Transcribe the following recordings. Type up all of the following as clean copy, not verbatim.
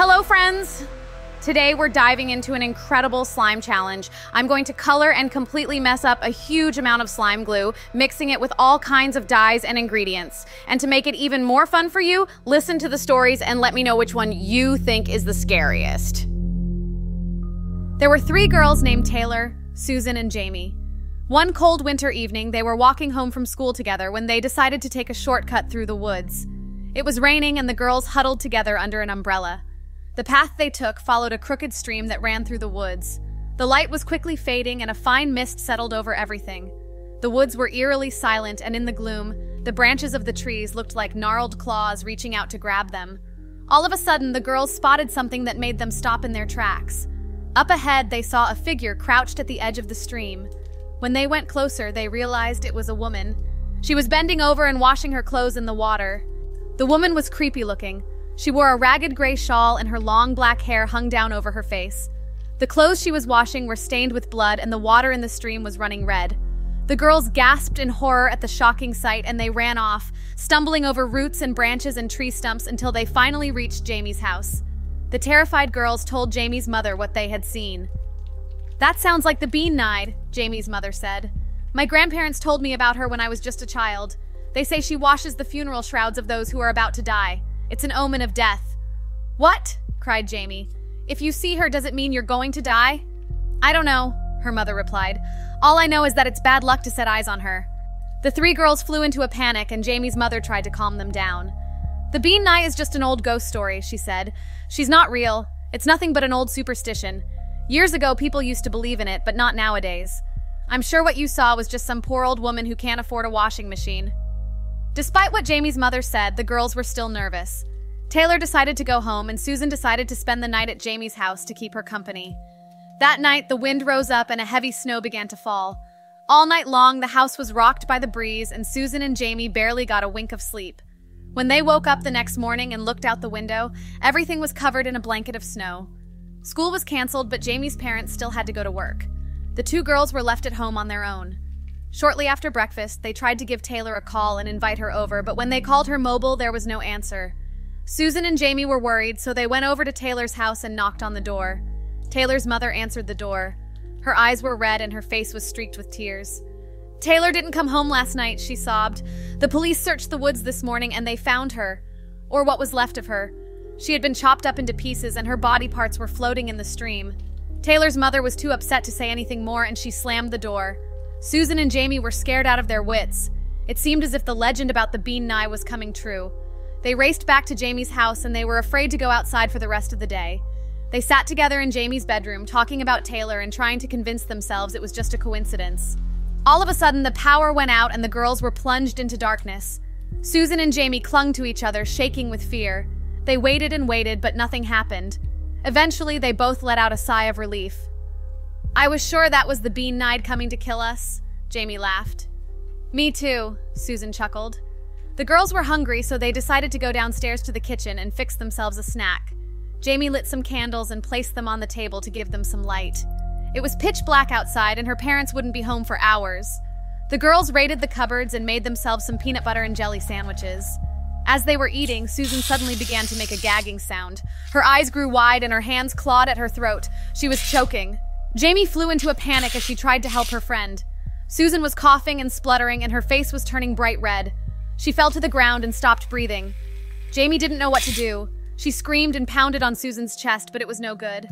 Hello, friends! Today we're diving into an incredible slime challenge. I'm going to color and completely mess up a huge amount of slime glue, mixing it with all kinds of dyes and ingredients. And to make it even more fun for you, listen to the stories and let me know which one you think is the scariest. There were 3 girls named Taylor, Susan, and Jamie. One cold winter evening, they were walking home from school together when they decided to take a shortcut through the woods. It was raining and the girls huddled together under an umbrella. The path they took followed a crooked stream that ran through the woods. The light was quickly fading and a fine mist settled over everything. The woods were eerily silent, and in the gloom, the branches of the trees looked like gnarled claws reaching out to grab them. All of a sudden, the girls spotted something that made them stop in their tracks. Up ahead, they saw a figure crouched at the edge of the stream. When they went closer, they realized it was a woman. She was bending over and washing her clothes in the water. The woman was creepy looking. She wore a ragged gray shawl and her long black hair hung down over her face. The clothes she was washing were stained with blood and the water in the stream was running red. The girls gasped in horror at the shocking sight and they ran off, stumbling over roots and branches and tree stumps until they finally reached Jamie's house. The terrified girls told Jamie's mother what they had seen. "That sounds like the Bean Nide," Jamie's mother said. "My grandparents told me about her when I was just a child. They say she washes the funeral shrouds of those who are about to die. It's an omen of death." "What?" cried Jamie. "If you see her, does it mean you're going to die?" "I don't know," her mother replied. "All I know is that it's bad luck to set eyes on her." The 3 girls flew into a panic and Jamie's mother tried to calm them down. "The Bean Nide is just an old ghost story," she said. "She's not real. It's nothing but an old superstition. Years ago, people used to believe in it, but not nowadays. I'm sure what you saw was just some poor old woman who can't afford a washing machine." Despite what Jamie's mother said, the girls were still nervous. Taylor decided to go home and Susan decided to spend the night at Jamie's house to keep her company. That night, the wind rose up and a heavy snow began to fall. All night long, the house was rocked by the breeze and Susan and Jamie barely got a wink of sleep. When they woke up the next morning and looked out the window, everything was covered in a blanket of snow. School was canceled, but Jamie's parents still had to go to work. The 2 girls were left at home on their own. Shortly after breakfast, they tried to give Taylor a call and invite her over, but when they called her mobile, there was no answer. Susan and Jamie were worried, so they went over to Taylor's house and knocked on the door. Taylor's mother answered the door. Her eyes were red and her face was streaked with tears. "Taylor didn't come home last night," she sobbed. "The police searched the woods this morning and they found her, or what was left of her. She had been chopped up into pieces and her body parts were floating in the stream." Taylor's mother was too upset to say anything more and she slammed the door. Susan and Jamie were scared out of their wits. It seemed as if the legend about the Bean Nide was coming true. They raced back to Jamie's house and they were afraid to go outside for the rest of the day. They sat together in Jamie's bedroom, talking about Taylor and trying to convince themselves it was just a coincidence. All of a sudden, the power went out and the girls were plunged into darkness. Susan and Jamie clung to each other, shaking with fear. They waited and waited, but nothing happened. Eventually, they both let out a sigh of relief. "I was sure that was the Bean Nide coming to kill us," Jamie laughed. "Me too," Susan chuckled. The girls were hungry, so they decided to go downstairs to the kitchen and fix themselves a snack. Jamie lit some candles and placed them on the table to give them some light. It was pitch black outside and her parents wouldn't be home for hours. The girls raided the cupboards and made themselves some peanut butter and jelly sandwiches. As they were eating, Susan suddenly began to make a gagging sound. Her eyes grew wide and her hands clawed at her throat. She was choking. Jamie flew into a panic as she tried to help her friend. Susan was coughing and spluttering and her face was turning bright red. She fell to the ground and stopped breathing. Jamie didn't know what to do. She screamed and pounded on Susan's chest, but it was no good.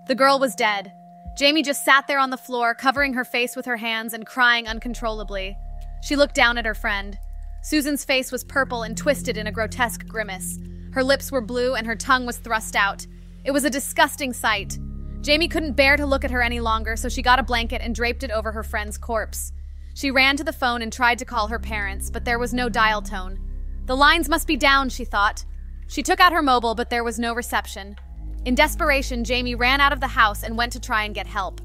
The girl was dead. Jamie just sat there on the floor, covering her face with her hands and crying uncontrollably. She looked down at her friend. Susan's face was purple and twisted in a grotesque grimace. Her lips were blue and her tongue was thrust out. It was a disgusting sight. Jamie couldn't bear to look at her any longer, so she got a blanket and draped it over her friend's corpse. She ran to the phone and tried to call her parents, but there was no dial tone. The lines must be down, she thought. She took out her mobile, but there was no reception. In desperation, Jamie ran out of the house and went to try and get help.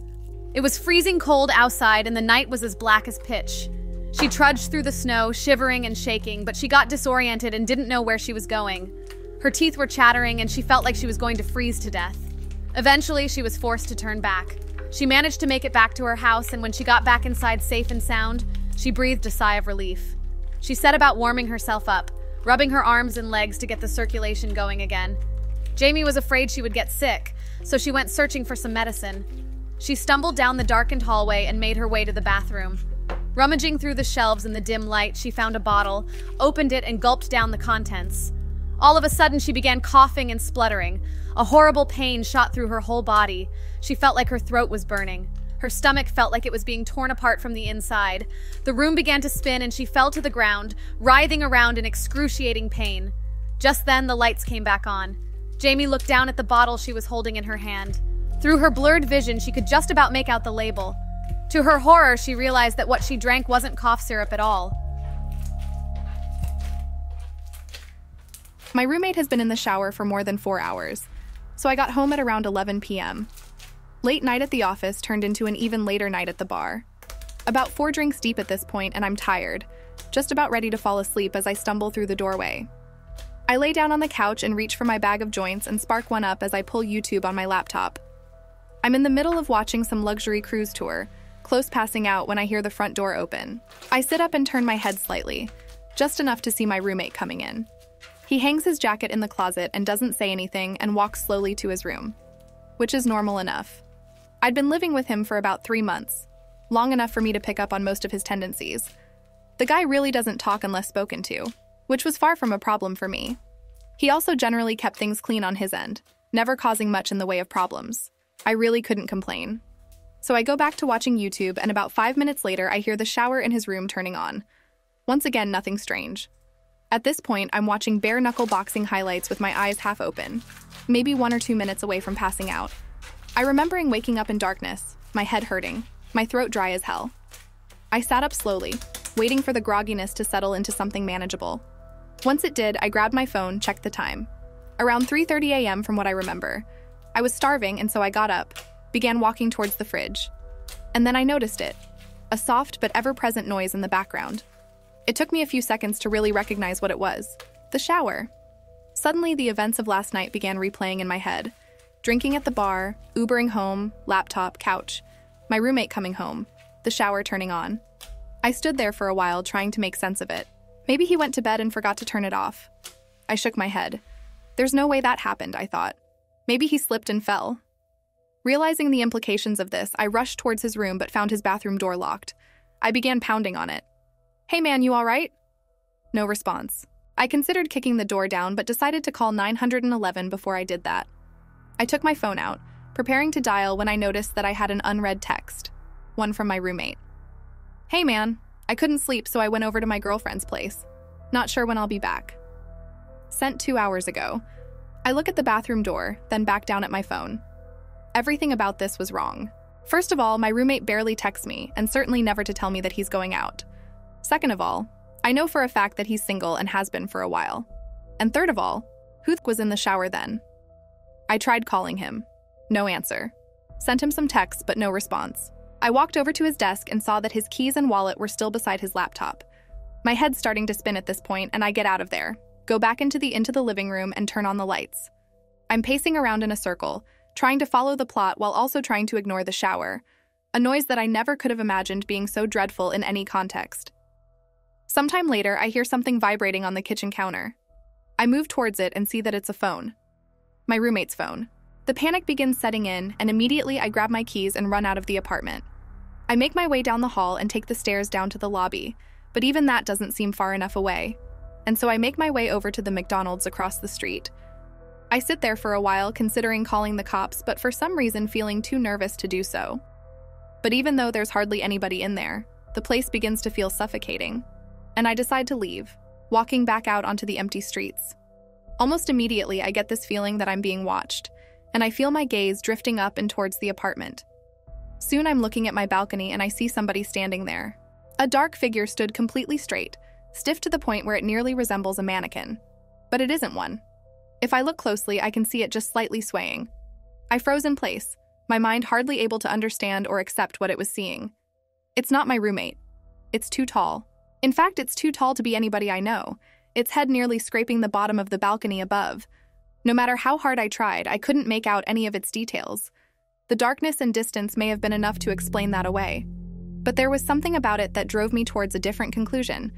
It was freezing cold outside and the night was as black as pitch. She trudged through the snow, shivering and shaking, but she got disoriented and didn't know where she was going. Her teeth were chattering and she felt like she was going to freeze to death. Eventually, she was forced to turn back. She managed to make it back to her house, and when she got back inside safe and sound, she breathed a sigh of relief. She set about warming herself up, rubbing her arms and legs to get the circulation going again. Jamie was afraid she would get sick, so she went searching for some medicine. She stumbled down the darkened hallway and made her way to the bathroom. Rummaging through the shelves in the dim light, she found a bottle, opened it, and gulped down the contents. All of a sudden, she began coughing and spluttering. A horrible pain shot through her whole body. She felt like her throat was burning. Her stomach felt like it was being torn apart from the inside. The room began to spin and she fell to the ground, writhing around in excruciating pain. Just then, the lights came back on. Jamie looked down at the bottle she was holding in her hand. Through her blurred vision, she could just about make out the label. To her horror, she realized that what she drank wasn't cough syrup at all. My roommate has been in the shower for more than 4 hours, so I got home at around 11 p.m. Late night at the office turned into an even later night at the bar. About 4 drinks deep at this point, and I'm tired, just about ready to fall asleep as I stumble through the doorway. I lay down on the couch and reach for my bag of joints and spark one up as I pull YouTube on my laptop. I'm in the middle of watching some luxury cruise tour, close passing out when I hear the front door open. I sit up and turn my head slightly, just enough to see my roommate coming in. He hangs his jacket in the closet and doesn't say anything and walks slowly to his room, which is normal enough. I'd been living with him for about 3 months, long enough for me to pick up on most of his tendencies. The guy really doesn't talk unless spoken to, which was far from a problem for me. He also generally kept things clean on his end, never causing much in the way of problems. I really couldn't complain. So I go back to watching YouTube, and about 5 minutes later, I hear the shower in his room turning on. Once again, nothing strange. At this point, I'm watching bare-knuckle boxing highlights with my eyes half open, maybe 1 or 2 minutes away from passing out. I remembering waking up in darkness, my head hurting, my throat dry as hell. I sat up slowly, waiting for the grogginess to settle into something manageable. Once it did, I grabbed my phone, checked the time. Around 3:30 a.m. from what I remember. I was starving, and so I got up, began walking towards the fridge. And then I noticed it, a soft but ever-present noise in the background. It took me a few seconds to really recognize what it was. The shower. Suddenly, the events of last night began replaying in my head. Drinking at the bar, Ubering home, laptop, couch. My roommate coming home. The shower turning on. I stood there for a while trying to make sense of it. Maybe he went to bed and forgot to turn it off. I shook my head. There's no way that happened, I thought. Maybe he slipped and fell. Realizing the implications of this, I rushed towards his room but found his bathroom door locked. I began pounding on it. "Hey man, you all right?" No response. I considered kicking the door down but decided to call 911 before I did that. I took my phone out, preparing to dial when I noticed that I had an unread text. One from my roommate. "Hey man, I couldn't sleep so I went over to my girlfriend's place. Not sure when I'll be back." Sent 2 hours ago. I look at the bathroom door, then back down at my phone. Everything about this was wrong. First of all, my roommate barely texts me, and certainly never to tell me that he's going out. Second of all, I know for a fact that he's single and has been for a while. And third of all, who was in the shower then? I tried calling him. No answer. Sent him some texts, but no response. I walked over to his desk and saw that his keys and wallet were still beside his laptop. My head's starting to spin at this point, and I get out of there, go back into the living room, and turn on the lights. I'm pacing around in a circle, trying to follow the plot while also trying to ignore the shower, a noise that I never could have imagined being so dreadful in any context. Sometime later, I hear something vibrating on the kitchen counter. I move towards it and see that it's a phone. My roommate's phone. The panic begins setting in, and immediately I grab my keys and run out of the apartment. I make my way down the hall and take the stairs down to the lobby, but even that doesn't seem far enough away, and so I make my way over to the McDonald's across the street. I sit there for a while considering calling the cops, but for some reason feeling too nervous to do so. But even though there's hardly anybody in there, the place begins to feel suffocating, and I decide to leave, walking back out onto the empty streets. Almost immediately, I get this feeling that I'm being watched, and I feel my gaze drifting up and towards the apartment. Soon I'm looking at my balcony and I see somebody standing there. A dark figure stood completely straight, stiff to the point where it nearly resembles a mannequin. But it isn't one. If I look closely, I can see it just slightly swaying. I froze in place, my mind hardly able to understand or accept what it was seeing. It's not my roommate. It's too tall. In fact, it's too tall to be anybody I know, its head nearly scraping the bottom of the balcony above. No matter how hard I tried, I couldn't make out any of its details. The darkness and distance may have been enough to explain that away. But there was something about it that drove me towards a different conclusion,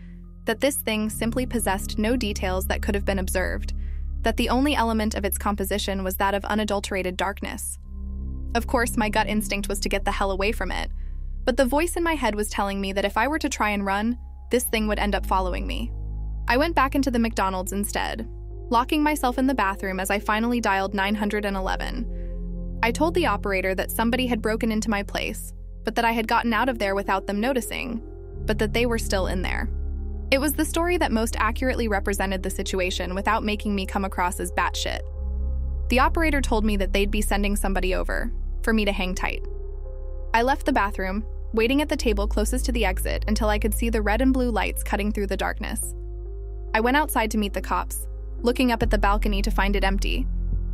that this thing simply possessed no details that could have been observed. that the only element of its composition was that of unadulterated darkness. Of course, my gut instinct was to get the hell away from it, but the voice in my head was telling me that if I were to try and run, this thing would end up following me. I went back into the McDonald's instead, locking myself in the bathroom as I finally dialed 911. I told the operator that somebody had broken into my place, but that I had gotten out of there without them noticing, but that they were still in there. It was the story that most accurately represented the situation without making me come across as batshit. The operator told me that they'd be sending somebody over, for me to hang tight. I left the bathroom, waiting at the table closest to the exit until I could see the red and blue lights cutting through the darkness. I went outside to meet the cops, looking up at the balcony to find it empty,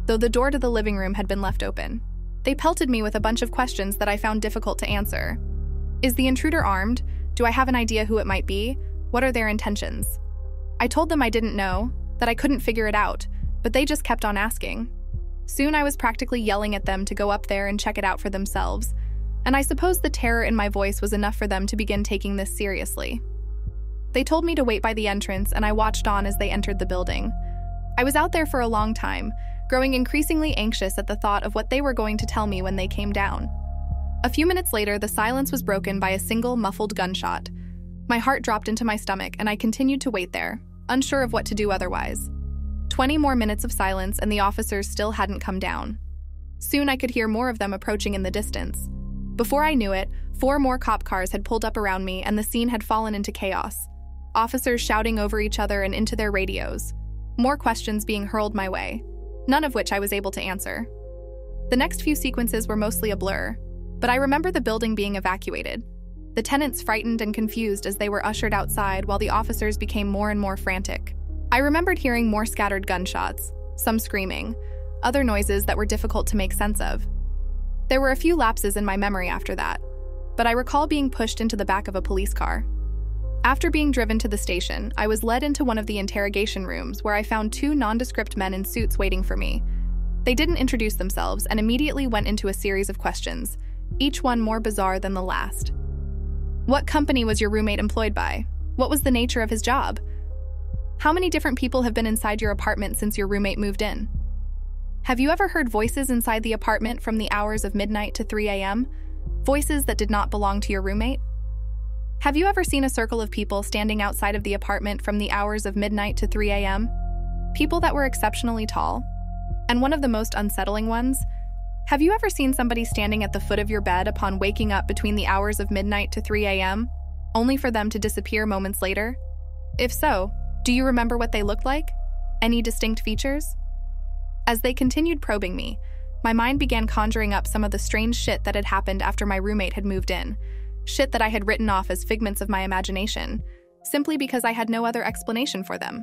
though the door to the living room had been left open. They pelted me with a bunch of questions that I found difficult to answer. Is the intruder armed? Do I have an idea who it might be? What are their intentions? I told them I didn't know, that I couldn't figure it out, but they just kept on asking. Soon I was practically yelling at them to go up there and check it out for themselves, and I suppose the terror in my voice was enough for them to begin taking this seriously. They told me to wait by the entrance, and I watched on as they entered the building. I was out there for a long time, growing increasingly anxious at the thought of what they were going to tell me when they came down. A few minutes later, the silence was broken by a single muffled gunshot. My heart dropped into my stomach, and I continued to wait there, unsure of what to do otherwise. 20 more minutes of silence, and the officers still hadn't come down. Soon I could hear more of them approaching in the distance. Before I knew it, 4 more cop cars had pulled up around me, and the scene had fallen into chaos. Officers shouting over each other and into their radios. More questions being hurled my way, none of which I was able to answer. The next few sequences were mostly a blur, but I remember the building being evacuated. The tenants frightened and confused as they were ushered outside while the officers became more and more frantic. I remembered hearing more scattered gunshots, some screaming, other noises that were difficult to make sense of. There were a few lapses in my memory after that, but I recall being pushed into the back of a police car. After being driven to the station, I was led into one of the interrogation rooms where I found 2 nondescript men in suits waiting for me. They didn't introduce themselves and immediately went into a series of questions, each one more bizarre than the last. What company was your roommate employed by? What was the nature of his job? How many different people have been inside your apartment since your roommate moved in? Have you ever heard voices inside the apartment from the hours of midnight to 3 a.m.? Voices that did not belong to your roommate? Have you ever seen a circle of people standing outside of the apartment from the hours of midnight to 3 a.m.? People that were exceptionally tall. And one of the most unsettling ones, have you ever seen somebody standing at the foot of your bed upon waking up between the hours of midnight to 3 a.m., only for them to disappear moments later? If so, do you remember what they looked like? Any distinct features? As they continued probing me, my mind began conjuring up some of the strange shit that had happened after my roommate had moved in. Shit that I had written off as figments of my imagination, simply because I had no other explanation for them.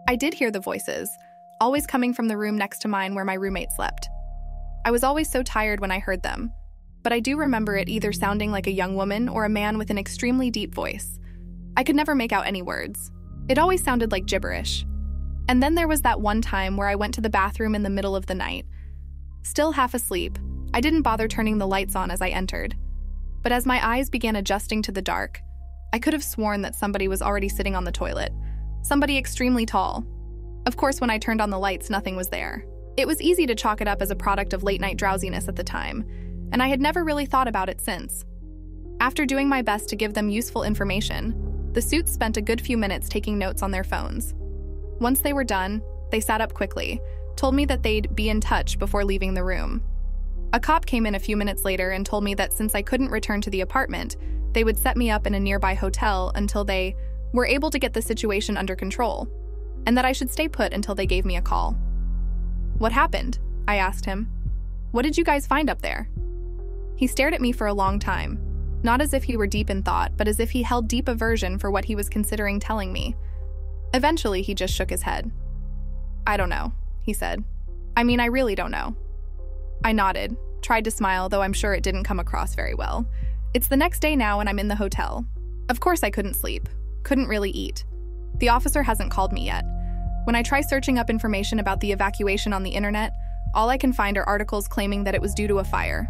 I did hear the voices, always coming from the room next to mine where my roommate slept. I was always so tired when I heard them, but I do remember it either sounding like a young woman or a man with an extremely deep voice. I could never make out any words. It always sounded like gibberish. And then there was that one time where I went to the bathroom in the middle of the night. Still half asleep, I didn't bother turning the lights on as I entered. But as my eyes began adjusting to the dark, I could have sworn that somebody was already sitting on the toilet. Somebody extremely tall. Of course, when I turned on the lights, nothing was there. It was easy to chalk it up as a product of late-night drowsiness at the time, and I had never really thought about it since. After doing my best to give them useful information, the suits spent a good few minutes taking notes on their phones. Once they were done, they sat up quickly, told me that they'd be in touch before leaving the room. A cop came in a few minutes later and told me that since I couldn't return to the apartment, they would set me up in a nearby hotel until they were able to get the situation under control, and that I should stay put until they gave me a call. What happened? I asked him. What did you guys find up there? He stared at me for a long time, not as if he were deep in thought, but as if he held deep aversion for what he was considering telling me. Eventually, he just shook his head. I don't know, he said. I really don't know. I nodded, tried to smile, though I'm sure it didn't come across very well. It's the next day now and I'm in the hotel. Of course I couldn't sleep, couldn't really eat. The officer hasn't called me yet. When I try searching up information about the evacuation on the internet, all I can find are articles claiming that it was due to a fire.